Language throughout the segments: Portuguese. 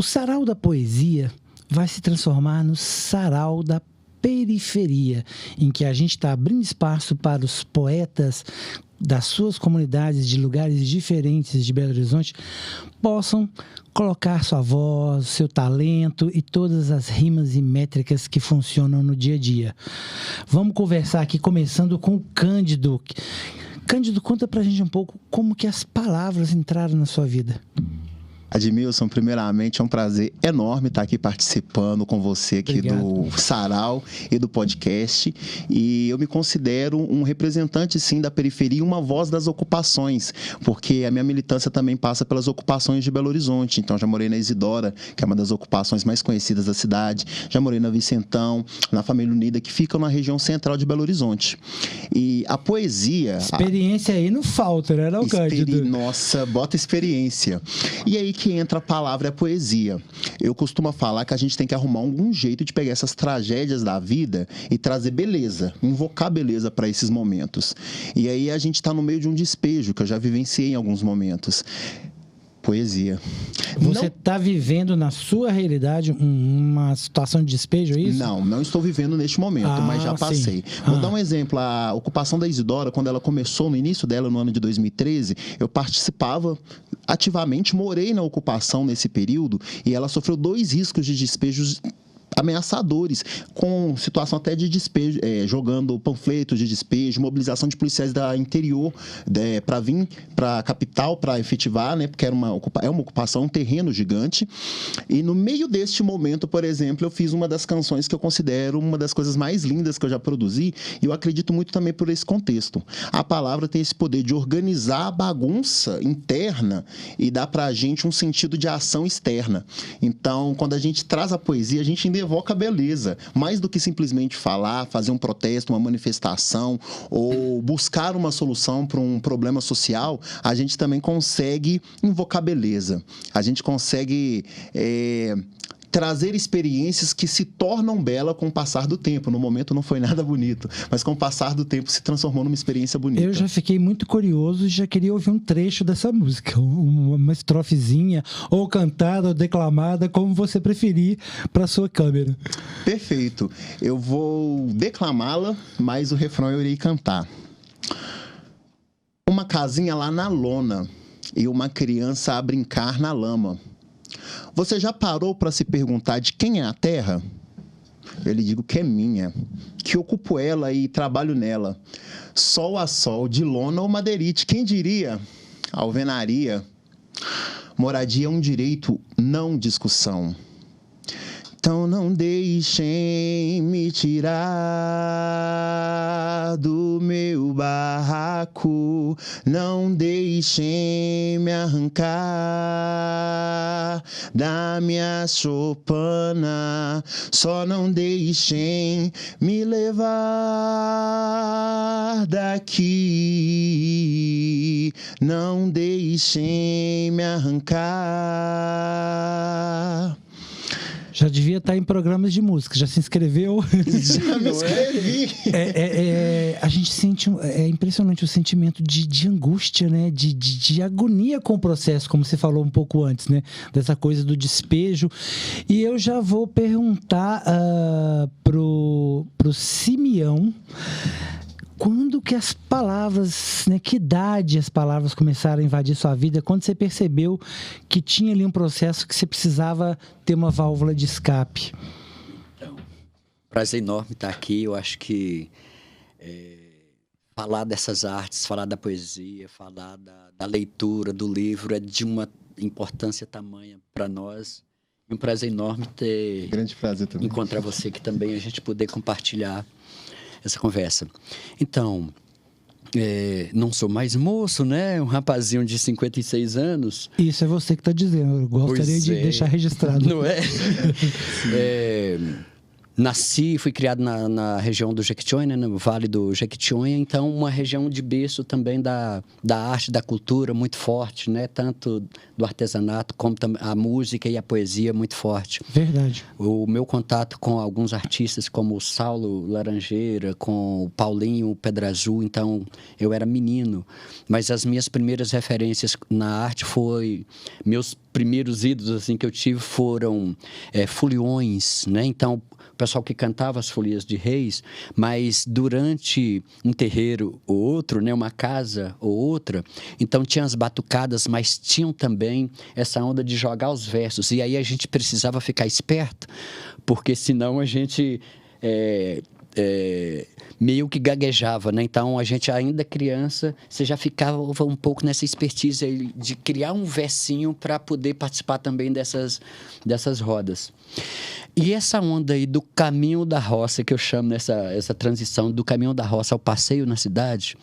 Sarau da Poesia vai se transformar no Sarau da Periferia, em que a gente está abrindo espaço para os poetas das suas comunidades, de lugares diferentes de Belo Horizonte, possam colocar sua voz, seu talento e todas as rimas e métricas que funcionam no dia a dia. Vamos conversar aqui, começando com o Cândido. Cândido, conta pra gente um pouco como que as palavras entraram na sua vida. Admilson, primeiramente é um prazer enorme estar aqui participando com você aqui do Sarau e do podcast. E eu me considero um representante, sim, da periferia e uma voz das ocupações, porque a minha militância também passa pelas ocupações de Belo Horizonte. Então, já morei na Isidora, que é uma das ocupações mais conhecidas da cidade. Já morei na Vicentão, na Família Unida, que fica na região central de Belo Horizonte. E a poesia... Experiência aí não falta, né, não, Cândido? Nossa, bota experiência. E aí que entra a palavra, é a poesia. Eu costumo falar que a gente tem que arrumar algum jeito de pegar essas tragédias da vida e trazer beleza, invocar beleza para esses momentos. E aí a gente está no meio de um despejo, que eu já vivenciei em alguns momentos. Poesia. Você está vivendo na sua realidade uma situação de despejo, é isso? Não estou vivendo neste momento, mas já passei. Vou dar um exemplo. A ocupação da Isidora, quando ela começou, no início dela, no ano de 2013, eu participava ativamente, morei na ocupação nesse período e ela sofreu 2 riscos de despejos ameaçadores, com situação até de despejo, jogando panfletos de despejo, mobilização de policiais da interior para vir para a capital para efetivar, né, porque é uma ocupação, um terreno gigante. E no meio deste momento, por exemplo, eu fiz uma das canções que eu considero uma das coisas mais lindas que eu já produzi, e eu acredito muito também por esse contexto. A palavra tem esse poder de organizar a bagunça interna e dar para a gente um sentido de ação externa. Então, quando a gente traz a poesia, a gente ainda evoca a beleza, mais do que simplesmente falar, fazer um protesto, uma manifestação ou buscar uma solução para um problema social. A gente também consegue invocar beleza, a gente consegue trazer experiências que se tornam belas com o passar do tempo. No momento não foi nada bonito, mas com o passar do tempo se transformou numa experiência bonita. Eu já fiquei muito curioso e já queria ouvir um trecho dessa música, uma estrofezinha, ou cantada, ou declamada, como você preferir, para sua câmera. Perfeito. Eu vou declamá-la, mas o refrão eu irei cantar. Uma casinha lá na lona e uma criança a brincar na lama. Você já parou para se perguntar de quem é a terra? Eu lhe digo que é minha, que ocupo ela e trabalho nela. Sol a sol, de lona ou madeirite, quem diria? Alvenaria. Moradia é um direito, não discussão. Então não deixem me tirar do meu barraco, não deixem me arrancar da minha choupana, só não deixem me levar daqui, não deixem me arrancar. Já devia estar em programas de música. Já se inscreveu? Já me inscrevi. A gente sente... É impressionante o sentimento de angústia, né? De agonia com o processo, como você falou um pouco antes, né? Dessa coisa do despejo. E eu já vou perguntar pro Simeão... Quando que as palavras, né, que idade as palavras começaram a invadir sua vida? Quando você percebeu que tinha ali um processo que você precisava ter uma válvula de escape? Então, prazer enorme estar aqui. Eu acho que falar dessas artes, falar da poesia, falar da leitura, do livro, é de uma importância tamanha para nós. E um prazer enorme ter... Grande prazer também. Encontrar você aqui também, a gente poder compartilhar essa conversa. Então, não sou mais moço, né? Um rapazinho de 56 anos. Isso é você que está dizendo. Eu gostaria de deixar registrado. Não é? Nasci, fui criado na região do Jequitinhonha, né, no Vale do Jequitinhonha, então uma região de berço também da arte, da cultura muito forte, né, tanto do artesanato como a música e a poesia muito forte. Verdade. O meu contato com alguns artistas como o Saulo Laranjeira, com o Paulinho Pedra Azul, então eu era menino, mas as minhas primeiras referências na arte foi meus primeiros ídolos assim que eu tive foram foliões, né? Então, o pessoal que cantava as folias de reis, mas durante um terreiro ou outro, né, uma casa ou outra, então tinha as batucadas, mas tinham também essa onda de jogar os versos. E aí a gente precisava ficar esperto, porque senão a gente meio que gaguejava, né? Então, a gente ainda criança, você já ficava um pouco nessa expertise de criar um versinho para poder participar também dessas rodas. E essa onda aí do caminho da roça, que eu chamo essa transição do caminho da roça ao passeio na cidade,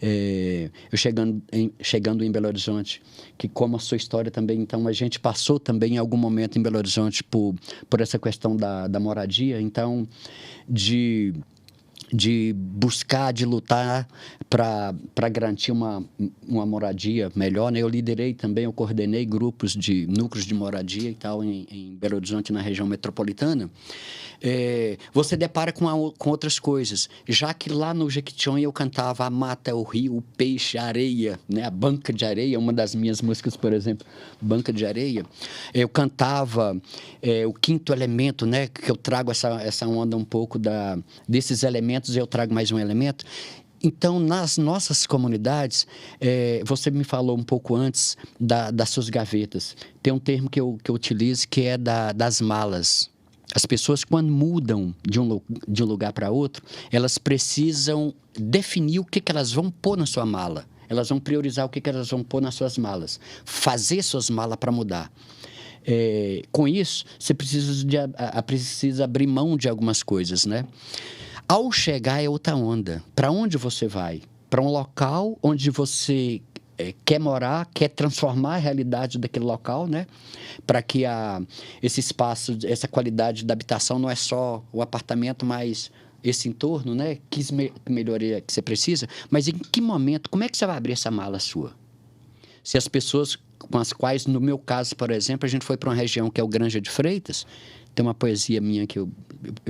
eu chegando em Belo Horizonte, que como a sua história também, então a gente passou também em algum momento em Belo Horizonte por essa questão da moradia, então de buscar, de lutar para garantir uma moradia melhor, né? Eu liderei também, eu coordenei núcleos de moradia e tal em Belo Horizonte, na região metropolitana. Você depara com outras coisas, já que lá no Jequitinhonha eu cantava a mata, o rio, o peixe, a areia, né? A banca de areia, uma das minhas músicas, por exemplo, Banca de Areia. Eu cantava o quinto elemento, né? Que eu trago essa onda um pouco desses elementos, eu trago mais um elemento. Então, nas nossas comunidades, você me falou um pouco antes das suas gavetas. Tem um termo que eu utilizo que é das malas. As pessoas, quando mudam de um lugar para outro, elas precisam definir o que elas vão pôr na sua mala. Elas vão priorizar o que elas vão pôr nas suas malas. Fazer suas malas para mudar. Com isso, você precisa abrir mão de algumas coisas, né? Ao chegar é outra onda. Para onde você vai? Para um local onde você quer morar, quer transformar a realidade daquele local, né? Para que esse espaço, essa qualidade da habitação não é só o apartamento, mas esse entorno, né? Que melhoria que você precisa. Mas em que momento, como é que você vai abrir essa mala sua? Se as pessoas com as quais, no meu caso, por exemplo, a gente foi para uma região que é o Granja de Freitas, tem uma poesia minha que eu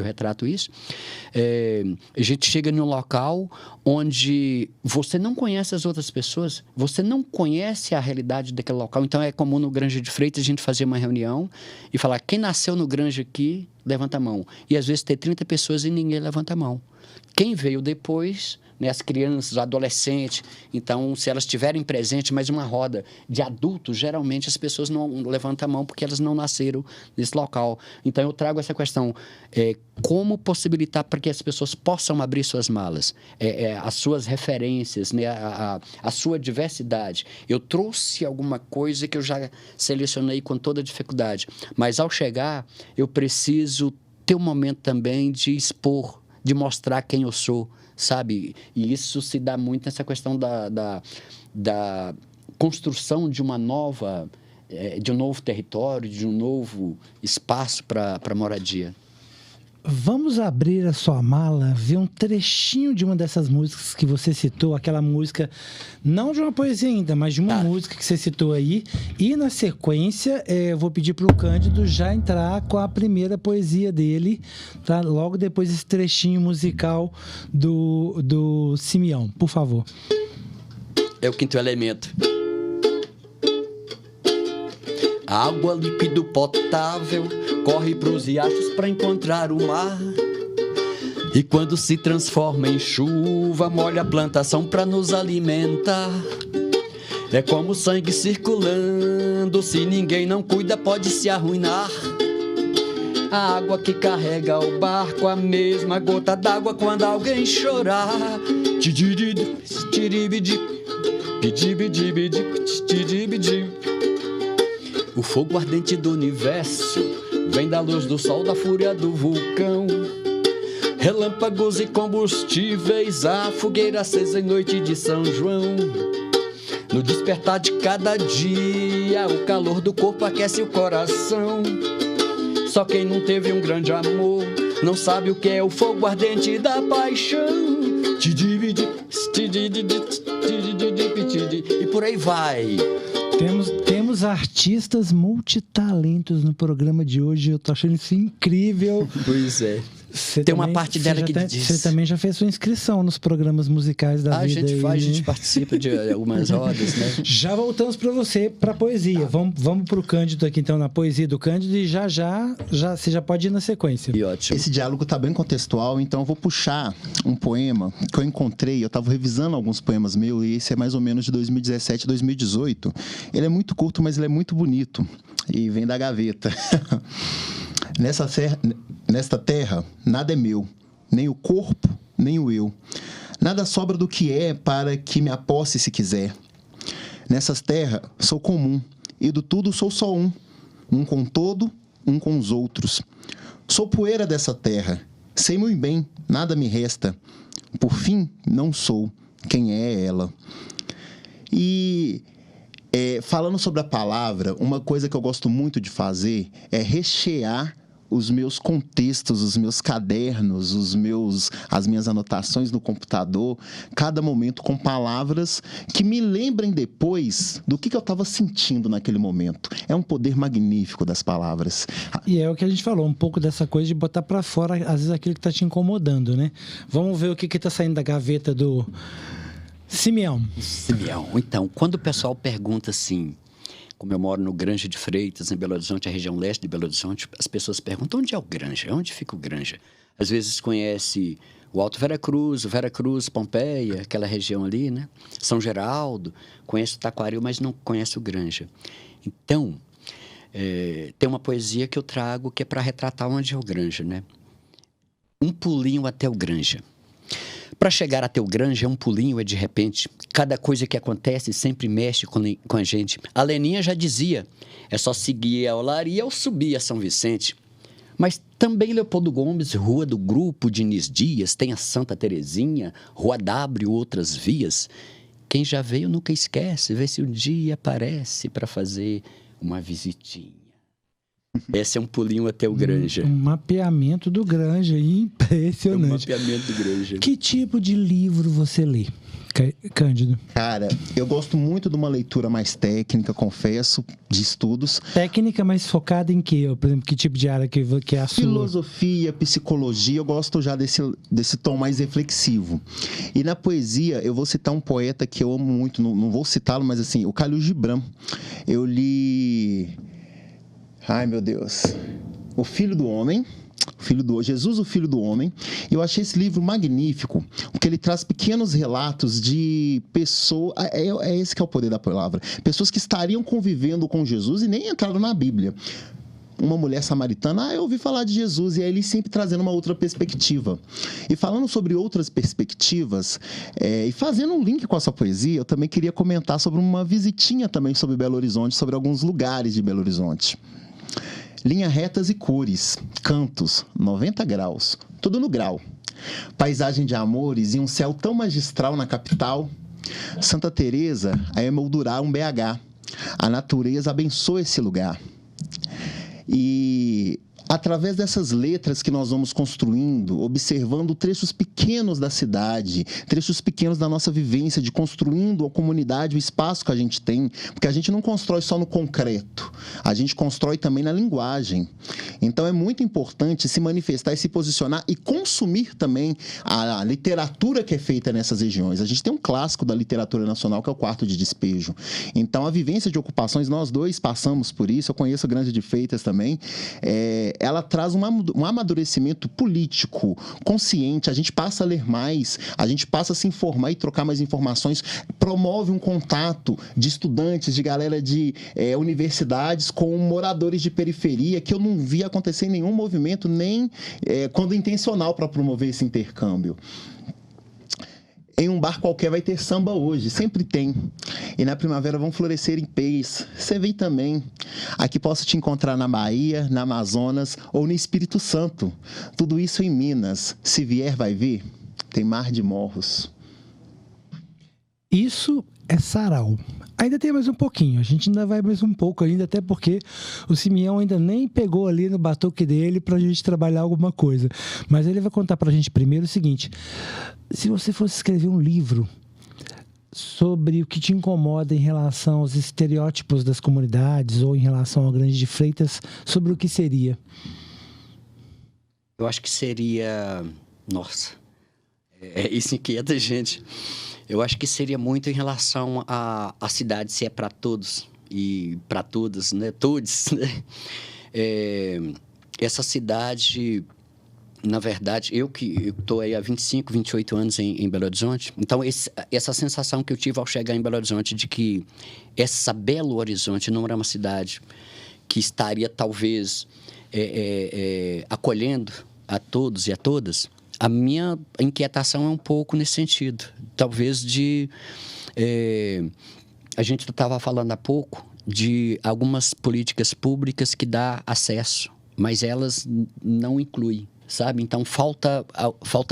retrato isso. A gente chega num local onde você não conhece as outras pessoas, você não conhece a realidade daquele local. Então, é comum no Granja de Freitas a gente fazer uma reunião e falar: quem nasceu no Granja aqui, levanta a mão. E às vezes ter 30 pessoas e ninguém levanta a mão. Quem veio depois, né, as crianças, os adolescentes, então, se elas estiverem presentes, mas uma roda de adultos, geralmente as pessoas não levantam a mão porque elas não nasceram nesse local. Então, eu trago essa questão, como possibilitar para que as pessoas possam abrir suas malas, as suas referências, né, a sua diversidade. Eu trouxe alguma coisa que eu já selecionei com toda dificuldade, mas ao chegar, eu preciso ter um momento também de expor, de mostrar quem eu sou, sabe? E isso se dá muito nessa questão da construção de uma nova, de um novo território, de um novo espaço para moradia. Vamos abrir a sua mala, ver um trechinho de uma dessas músicas que você citou, aquela música, não de uma poesia ainda, mas de uma música que você citou aí. E na sequência, eu vou pedir para o Cândido já entrar com a primeira poesia dele, tá? Logo depois desse trechinho musical do Simeão, por favor. É o quinto elemento. Água líquido potável corre pros riachos pra encontrar o mar. E quando se transforma em chuva, molha a plantação pra nos alimentar. É como sangue circulando, se ninguém não cuida pode se arruinar. A água que carrega o barco, a mesma gota d'água quando alguém chorar. O fogo ardente do universo vem da luz do sol, da fúria do vulcão. Relâmpagos e combustíveis, a fogueira acesa em noite de São João. No despertar de cada dia, o calor do corpo aquece o coração. Só quem não teve um grande amor não sabe o que é o fogo ardente da paixão. E por aí vai. Temos artistas multitalentos no programa de hoje. Eu tô achando isso incrível. Pois é. Tem uma parte dela que diz... Você também já fez sua inscrição nos programas musicais da vida. A gente participa de algumas rodas, né? Já voltamos para você, para poesia. Vamos para o Cândido aqui, então, na poesia do Cândido, e já você já pode ir na sequência. E ótimo. Esse diálogo tá bem contextual, então eu vou puxar um poema que eu encontrei. Eu estava revisando alguns poemas meus, e esse é mais ou menos de 2017, 2018. Ele é muito curto, mas ele é muito bonito. E vem da gaveta. Nesta terra, nada é meu, nem o corpo, nem o eu. Nada sobra do que é para que me aposse se quiser. Nessas terras, sou comum, e do tudo sou só um com todo, um com os outros. Sou poeira dessa terra, sei muito bem, nada me resta. Por fim, não sou quem é ela. E... falando sobre a palavra, uma coisa que eu gosto muito de fazer é rechear os meus contextos, os meus cadernos, as minhas anotações no computador, cada momento com palavras que me lembrem depois do que eu estava sentindo naquele momento. É um poder magnífico das palavras. E é o que a gente falou, um pouco dessa coisa de botar para fora, às vezes, aquilo que está te incomodando, né? Vamos ver o que está saindo da gaveta do... Simeão. Então, quando o pessoal pergunta assim, como eu moro no Granja de Freitas, em Belo Horizonte, a região leste de Belo Horizonte, as pessoas perguntam onde é o Granja, onde fica o Granja? Às vezes conhece o Alto Veracruz, o Veracruz, Pompeia, aquela região ali, né? São Geraldo, conhece o Taquaril, mas não conhece o Granja. Então, tem uma poesia que eu trago que é para retratar onde é o Granja, né? Um pulinho até o Granja. Para chegar até o Granja, um pulinho é de repente. Cada coisa que acontece sempre mexe com a gente. A Leninha já dizia, é só seguir a Olaria ou subir a São Vicente. Mas também Leopoldo Gomes, Rua do Grupo, Diniz Dias, tem a Santa Terezinha, Rua W, outras vias. Quem já veio nunca esquece, vê se um dia aparece para fazer uma visitinha. Esse é um pulinho até o Granja. Um mapeamento do Granja, impressionante. É um mapeamento do Granja. Que tipo de livro você lê, Cândido? Cara, eu gosto muito de uma leitura mais técnica, confesso, de estudos. Técnica, mas focada em quê? Por exemplo, que tipo de área que é a sua? Filosofia, psicologia, eu gosto já desse tom mais reflexivo. E na poesia, eu vou citar um poeta que eu amo muito, não vou citá-lo, mas assim, o Khalil Gibran. Eu li... Ai, meu Deus. O Filho do Homem, Jesus, o Filho do Homem. Eu achei esse livro magnífico, porque ele traz pequenos relatos de pessoas... É esse que é o poder da palavra. Pessoas que estariam convivendo com Jesus e nem entraram na Bíblia. Uma mulher samaritana, eu ouvi falar de Jesus, e aí ele sempre trazendo uma outra perspectiva. E falando sobre outras perspectivas, e fazendo um link com essa poesia, eu também queria comentar sobre uma visitinha também sobre Belo Horizonte, sobre alguns lugares de Belo Horizonte. Linhas retas e cores, cantos, 90 graus, tudo no grau. Paisagem de amores e um céu tão magistral na capital. Santa Teresa a emoldurar um BH. A natureza abençoa esse lugar. E através dessas letras que nós vamos construindo, observando trechos pequenos da cidade, trechos pequenos da nossa vivência, de construindo a comunidade, o espaço que a gente tem, porque a gente não constrói só no concreto, a gente constrói também na linguagem. Então é muito importante se manifestar e se posicionar e consumir também a literatura que é feita nessas regiões. A gente tem um clássico da literatura nacional que é o Quarto de Despejo. Então a vivência de ocupações, nós dois passamos por isso, eu conheço o Granja de Freitas também, ela traz um amadurecimento político, consciente, a gente passa a ler mais, a gente passa a se informar e trocar mais informações, promove um contato de estudantes, de galera de universidades com moradores de periferia, que eu não vi acontecer em nenhum movimento, nem quando intencional para promover esse intercâmbio. Em um bar qualquer vai ter samba hoje, sempre tem. E na primavera vão florescer ipês. Você vem também. Aqui posso te encontrar na Bahia, na Amazonas ou no Espírito Santo. Tudo isso em Minas. Se vier, vai ver. Tem mar de morros. Isso é sarau. Ainda tem mais um pouquinho, a gente ainda vai mais um pouco ainda, até porque o Simeão ainda nem pegou ali no batuque dele pra gente trabalhar alguma coisa. Mas ele vai contar pra gente primeiro o seguinte: se você fosse escrever um livro sobre o que te incomoda em relação aos estereótipos das comunidades ou em relação ao Granja de Freitas, sobre o que seria? Eu acho que seria... Nossa, isso inquieta a gente. Eu acho que seria muito em relação à cidade, se é para todos e para todas, né? Todos, né? Essa cidade, na verdade, eu que estou aí há 25, 28 anos em Belo Horizonte, então essa sensação que eu tive ao chegar em Belo Horizonte de que essa Belo Horizonte não era uma cidade que estaria, talvez, acolhendo a todos e a todas, a minha inquietação é um pouco nesse sentido. Talvez a gente estava falando há pouco de algumas políticas públicas que dá acesso, mas elas não incluem, sabe? Então, falta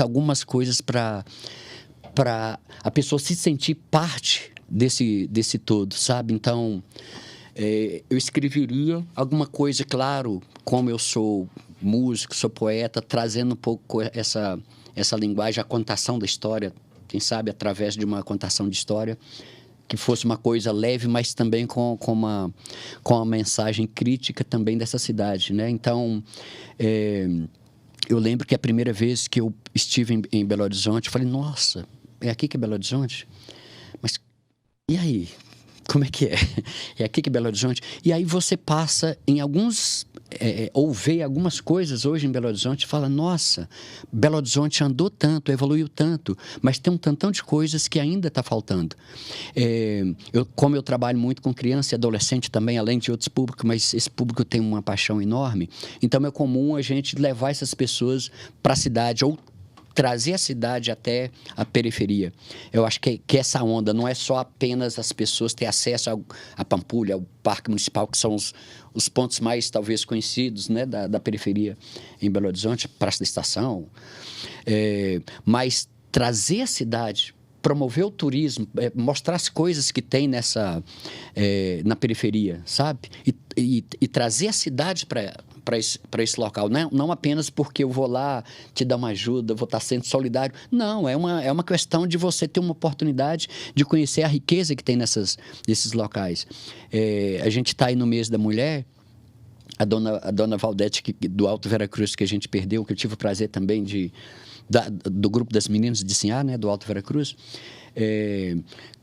algumas coisas para a pessoa se sentir parte desse todo, sabe? Então, eu escreveria alguma coisa, claro, como eu sou músico, sou poeta, trazendo um pouco essa linguagem, a contação da história, quem sabe através de uma contação de história, que fosse uma coisa leve, mas também com uma mensagem crítica também dessa cidade, né? Então, eu lembro que a primeira vez que eu estive em Belo Horizonte, eu falei, nossa, é aqui que é Belo Horizonte? Mas, e aí? Como é que é? É aqui que é Belo Horizonte? E aí você passa em ou vê algumas coisas hoje em Belo Horizonte e fala, nossa, Belo Horizonte andou tanto, evoluiu tanto, mas tem um tantão de coisas que ainda está faltando. Como eu trabalho muito com criança e adolescente também, além de outros públicos, mas esse público tem uma paixão enorme, então é comum a gente levar essas pessoas para a cidade ou trazer a cidade até a periferia. Eu acho que essa onda não é só apenas as pessoas ter acesso à Pampulha, ao Parque Municipal, que são os pontos mais, talvez, conhecidos, né, da periferia em Belo Horizonte, Praça da Estação, mas trazer a cidade, promover o turismo, mostrar as coisas que tem na periferia, sabe? E trazer a cidade para esse local. Não apenas porque eu vou lá te dar uma ajuda, vou estar sendo solidário. Não, é uma questão de você ter uma oportunidade de conhecer a riqueza que tem nesses locais. A gente está aí no mês da mulher, a dona Valdete, do Alto Veracruz, que a gente perdeu, que eu tive o prazer também do grupo das meninas de Sinhá, né, do Alto Veracruz.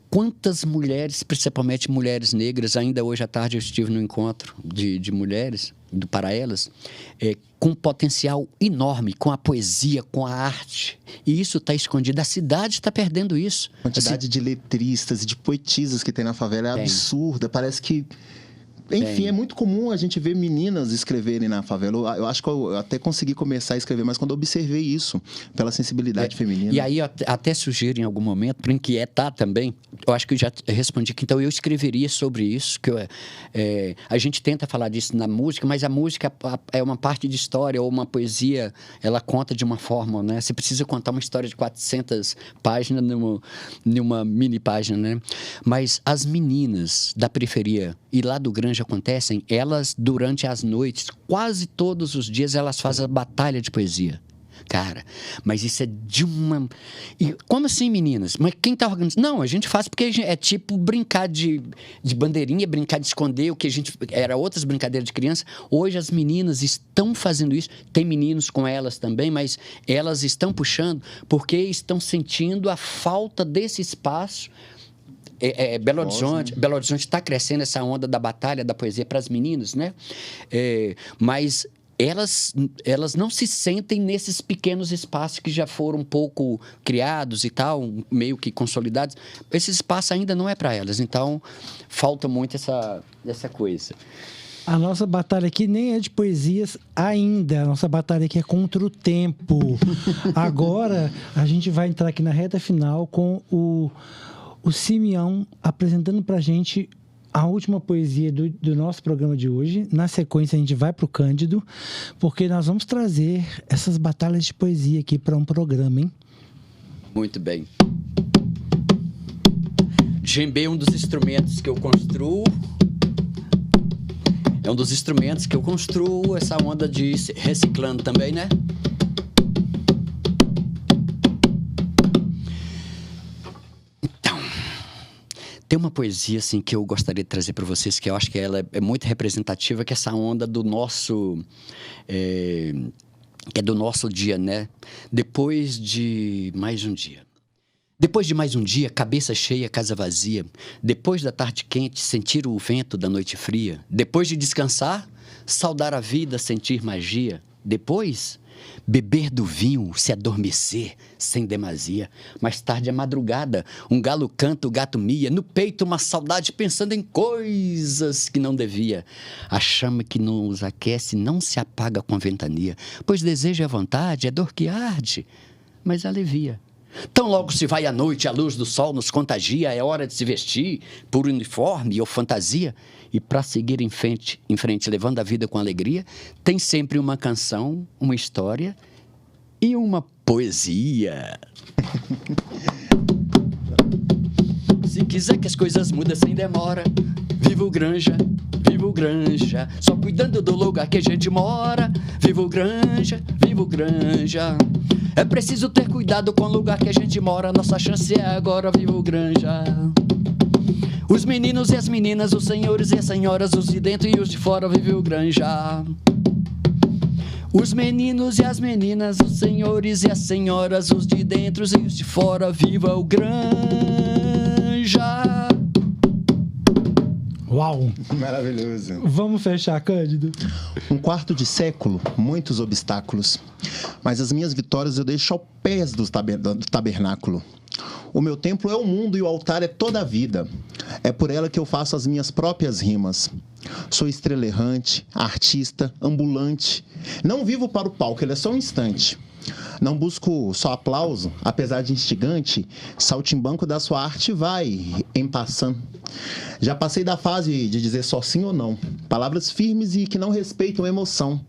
Quantas mulheres, principalmente mulheres negras, ainda hoje à tarde eu estive no encontro de mulheres, para elas, com potencial enorme, com a poesia, com a arte. E isso está escondido. A cidade está perdendo isso. A quantidade de letristas e de poetisas que tem na favela é absurda. Parece que... Enfim, é muito comum a gente ver meninas escreverem na favela. Eu acho que eu até consegui começar a escrever, mas quando eu observei isso, pela sensibilidade feminina... E aí, até sugiro em algum momento, para inquietar também, eu acho que eu já respondi que então eu escreveria sobre isso, que a gente tenta falar disso na música, mas a música é uma parte de história, ou uma poesia, ela conta de uma forma, né? Você precisa contar uma história de 400 páginas numa mini página, né? Mas as meninas da periferia e lá do Grande acontecem, elas, durante as noites, quase todos os dias, elas fazem a batalha de poesia. Cara, mas isso é de uma... E como assim, meninas? Mas quem tá organizando? Não, a gente faz porque é tipo brincar de bandeirinha, brincar de esconder, o que a gente... Era outras brincadeiras de criança. Hoje as meninas estão fazendo isso. Tem meninos com elas também, mas elas estão puxando porque estão sentindo a falta desse espaço. Belo Horizonte está crescendo essa onda da batalha da poesia para as meninas, né? Mas elas não se sentem nesses pequenos espaços que já foram um pouco criados e tal, meio que consolidados. Esse espaço ainda não é para elas, então falta muito essa coisa. A nossa batalha aqui nem é de poesias ainda. A nossa batalha aqui é contra o tempo. Agora, a gente vai entrar aqui na reta final com o Simeão apresentando pra gente a última poesia do nosso programa de hoje. Na sequência, a gente vai pro Cândido, porque nós vamos trazer essas batalhas de poesia aqui para um programa, hein? Muito bem. Djembe é um dos instrumentos que eu construo. É um dos instrumentos que eu construo, essa onda de reciclando também, né? Tem uma poesia assim, que eu gostaria de trazer para vocês, que eu acho que ela é muito representativa, que é essa onda do nosso que é do nosso dia, né? Depois de mais um dia. Depois de mais um dia, cabeça cheia, casa vazia. Depois da tarde quente, sentir o vento da noite fria. Depois de descansar, saudar a vida, sentir magia. Depois, beber do vinho, se adormecer, sem demasia. Mais tarde é madrugada, um galo canta, o gato mia. No peito uma saudade pensando em coisas que não devia. A chama que nos aquece não se apaga com ventania. Pois desejo é vontade, é dor que arde, mas alivia. Tão logo se vai a noite, a luz do sol nos contagia, é hora de se vestir por uniforme ou fantasia. E para seguir em frente, levando a vida com alegria, tem sempre uma canção, uma história e uma poesia. Se quiser que as coisas mudem sem demora, viva o Granja, viva o Granja. Só cuidando do lugar que a gente mora, viva o Granja, viva o Granja. É preciso ter cuidado com o lugar que a gente mora, nossa chance é agora, viva o Granja. Os meninos e as meninas, os senhores e as senhoras, os de dentro e os de fora, vive o Granja. Os meninos e as meninas, os senhores e as senhoras, os de dentro e os de fora, viva o Granja. Uau! Maravilhoso. Vamos fechar, Cândido? Um quarto de século, muitos obstáculos. Mas as minhas vitórias eu deixo aos pés do tabernáculo. O meu templo é o mundo e o altar é toda a vida. É por ela que eu faço as minhas próprias rimas. Sou estrela errante, artista, ambulante. Não vivo para o palco, ele é só um instante. Não busco só aplauso, apesar de instigante, saltimbanco da sua arte vai em passant. Já passei da fase de dizer só sim ou não. Palavras firmes e que não respeitam emoção.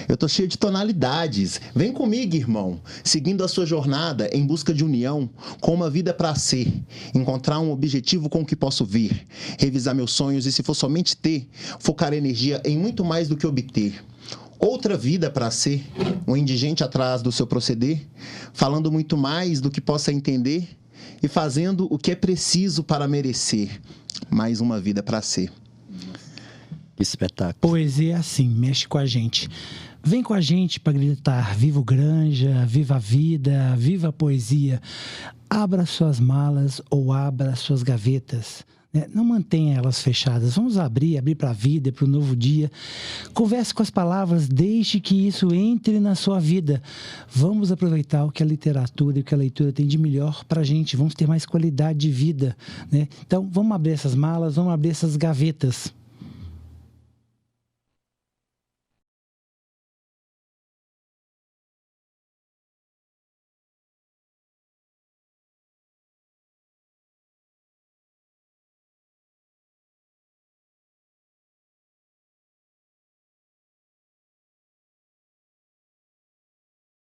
Eu tô cheio de tonalidades. Vem comigo, irmão. Seguindo a sua jornada em busca de união, com uma vida pra ser. Encontrar um objetivo com o que posso vir. Revisar meus sonhos e, se for somente ter, focar energia em muito mais do que obter. Outra vida para ser, um indigente atrás do seu proceder, falando muito mais do que possa entender e fazendo o que é preciso para merecer. Mais uma vida para ser. Que espetáculo. Poesia é assim, mexe com a gente. Vem com a gente para gritar viva o Granja, viva a vida, viva a poesia. Abra suas malas ou abra suas gavetas. Não mantenha elas fechadas. Vamos abrir para a vida, para o novo dia. Converse com as palavras, deixe que isso entre na sua vida. Vamos aproveitar o que a literatura e o que a leitura tem de melhor para a gente. Vamos ter mais qualidade de vida, né? Então, vamos abrir essas malas, vamos abrir essas gavetas.